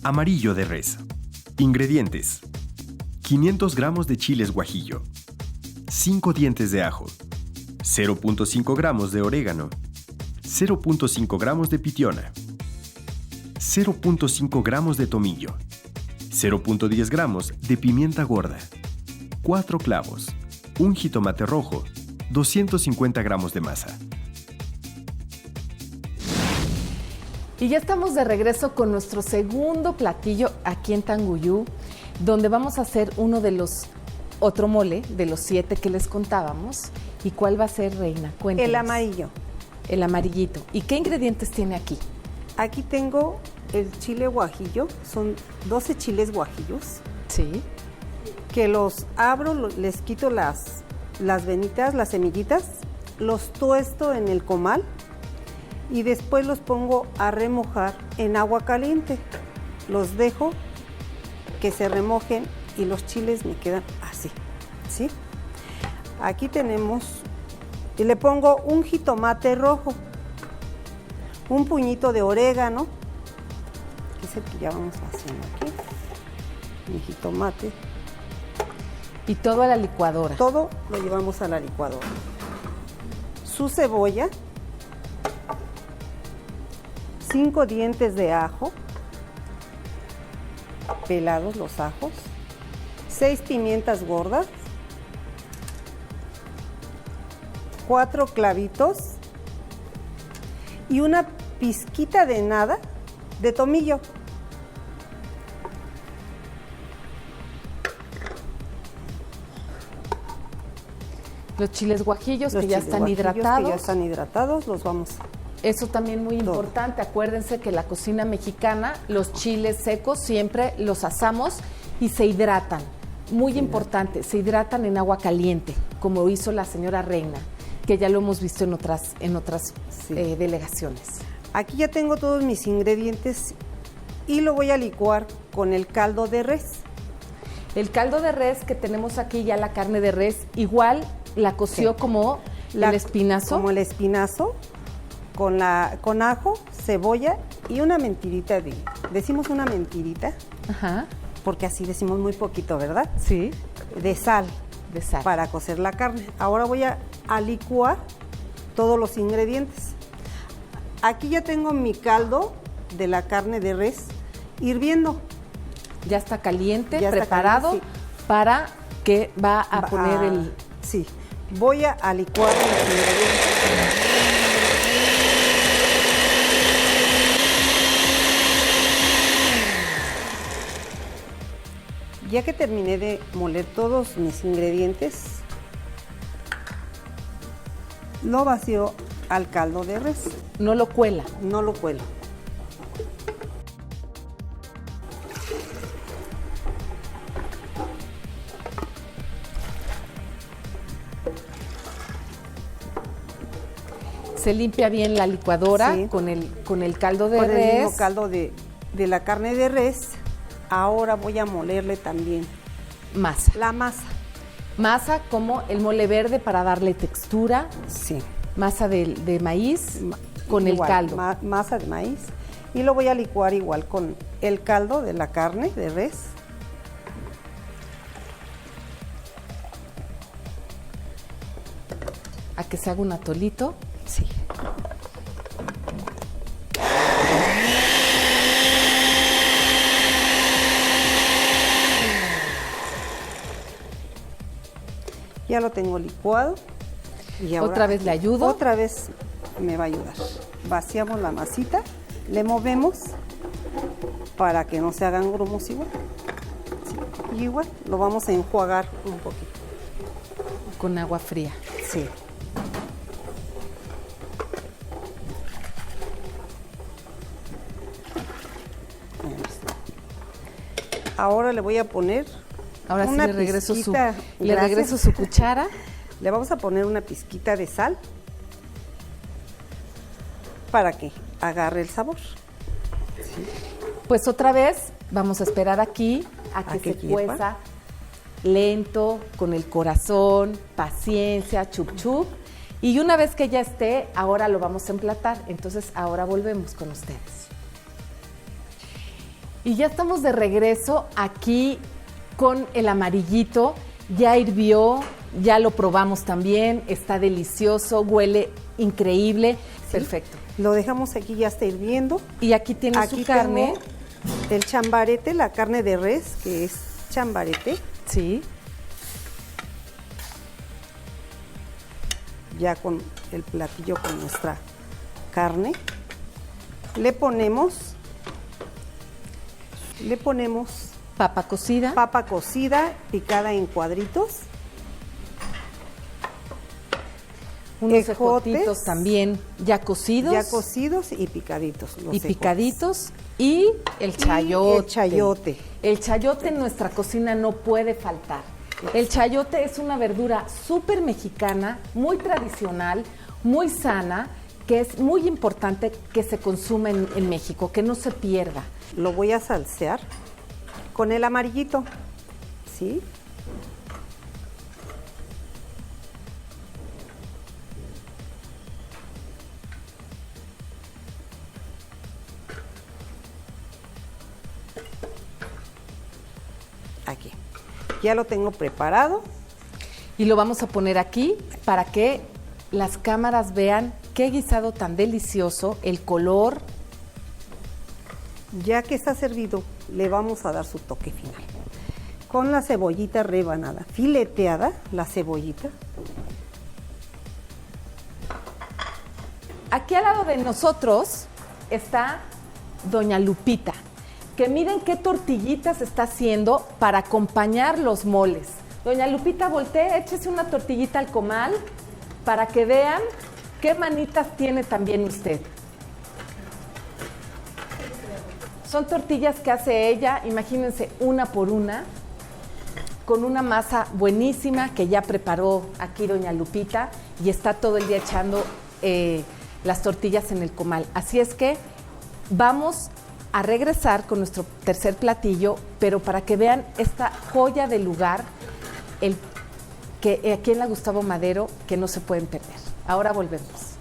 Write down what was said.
Amarillo de res. Ingredientes: 500 gramos de chiles guajillo, 5 dientes de ajo, 0.5 gramos de orégano, 0.5 gramos de pitiona, 0.5 gramos de tomillo, 0.10 gramos de pimienta gorda, 4 clavos, un jitomate rojo, 250 gramos de masa. Y ya estamos de regreso con nuestro segundo platillo aquí en Tanguyú, donde vamos a hacer otro mole de los 7 que les contábamos. ¿Y cuál va a ser, Reina? Cuéntanos. El amarillo. El amarillito. ¿Y qué ingredientes tiene aquí? Aquí tengo el chile guajillo, son 12 chiles guajillos. Sí. Que los abro, les quito las venitas, las semillitas, los tuesto en el comal y después los pongo a remojar en agua caliente. Los dejo que se remojen y los chiles me quedan así, ¿sí? Aquí tenemos, y le pongo un jitomate rojo, un puñito de orégano, que es el que ya vamos haciendo aquí, mi jitomate. Y todo a la licuadora. Todo lo llevamos a la licuadora. Su cebolla, 5 dientes de ajo, pelados los ajos, 6 pimientas gordas, 4 clavitos y una pizquita de nada de tomillo. Los chiles guajillos que ya están hidratados. Que ya están hidratados, los vamos a... Eso también muy importante. Acuérdense que la cocina mexicana, los chiles secos siempre los asamos y se hidratan. Muy importante, se hidratan en agua caliente, como hizo la señora Reina, que ya lo hemos visto en otras delegaciones. Aquí ya tengo todos mis ingredientes y lo voy a licuar con el caldo de res. El caldo de res que tenemos aquí, ya la carne de res, igual la coció como el espinazo. Como el espinazo, con ajo, cebolla y una mentirita decimos una mentirita, ajá, porque así decimos muy poquito, ¿verdad? Sí. De sal. De sal. Para cocer la carne. Ahora voy a licuar todos los ingredientes. Aquí ya tengo mi caldo de la carne de res hirviendo. Ya está caliente, ya preparado, está caliente, sí. Para que va a poner el... Sí, voy a licuar los ingredientes. Ya que terminé de moler todos mis ingredientes, lo vacío al caldo de res. No lo cuela. No lo cuelo. Se limpia bien la licuadora, sí, con el caldo de res. Con el mismo caldo de la carne de res. Ahora voy a molerle también masa. La masa. Masa como el mole verde para darle textura. Sí. Masa de maíz con igual, el caldo. Masa de maíz. Y lo voy a licuar igual con el caldo de la carne de res. A que se haga un atolito. Sí. Ya lo tengo licuado. Y ahora, ¿otra vez le ayudo? Otra vez me va a ayudar. Vaciamos la masita, le movemos para que no se hagan grumos igual. Sí. Y igual lo vamos a enjuagar un poquito. Con agua fría. Sí. Ahora le voy a poner Ahora una sí le pizquita, regreso su cuchara. Le vamos a poner una pizquita de sal para que agarre el sabor. Sí. Pues otra vez vamos a esperar aquí a que se cueza lento, con el corazón, paciencia, chup chup. Y una vez que ya esté, ahora lo vamos a emplatar. Entonces ahora volvemos con ustedes. Y ya estamos de regreso aquí con el amarillito. Ya hirvió, ya lo probamos también, está delicioso, huele increíble. Sí. Perfecto. Lo dejamos aquí, ya está hirviendo. Y aquí tiene Aquí su carne. tengo el chambarete, la carne de res, que es chambarete. Sí. Ya con el platillo con nuestra carne. Le ponemos Papa cocida. papa cocida picada en cuadritos. Unos ejotes, ejotitos también ya cocidos. ya cocidos y picaditos. Los y ejotes. picaditos. Y el chayote. el chayote. El chayote en nuestra cocina no puede faltar. El chayote es una verdura súper mexicana, muy tradicional, muy sana, que es muy importante que se consuma en México, que no se pierda. Lo voy a salsear con el amarillito, ¿sí? Aquí. Ya lo tengo preparado. Y lo vamos a poner aquí para que las cámaras vean qué guisado tan delicioso, el color. Ya que está servido, le vamos a dar su toque final. Con la cebollita rebanada, fileteada, la cebollita. Aquí al lado de nosotros está doña Lupita, que miren qué tortillitas está haciendo para acompañar los moles. Doña Lupita, voltee, échese una tortillita al comal para que vean qué manitas tiene también usted. Son tortillas que hace ella, imagínense, una por una, con una masa buenísima que ya preparó aquí doña Lupita y está todo el día echando las tortillas en el comal. Así es que vamos a regresar con nuestro tercer platillo, pero para que vean esta joya del lugar, que aquí en la Gustavo Madero, que no se pueden perder. Ahora volvemos.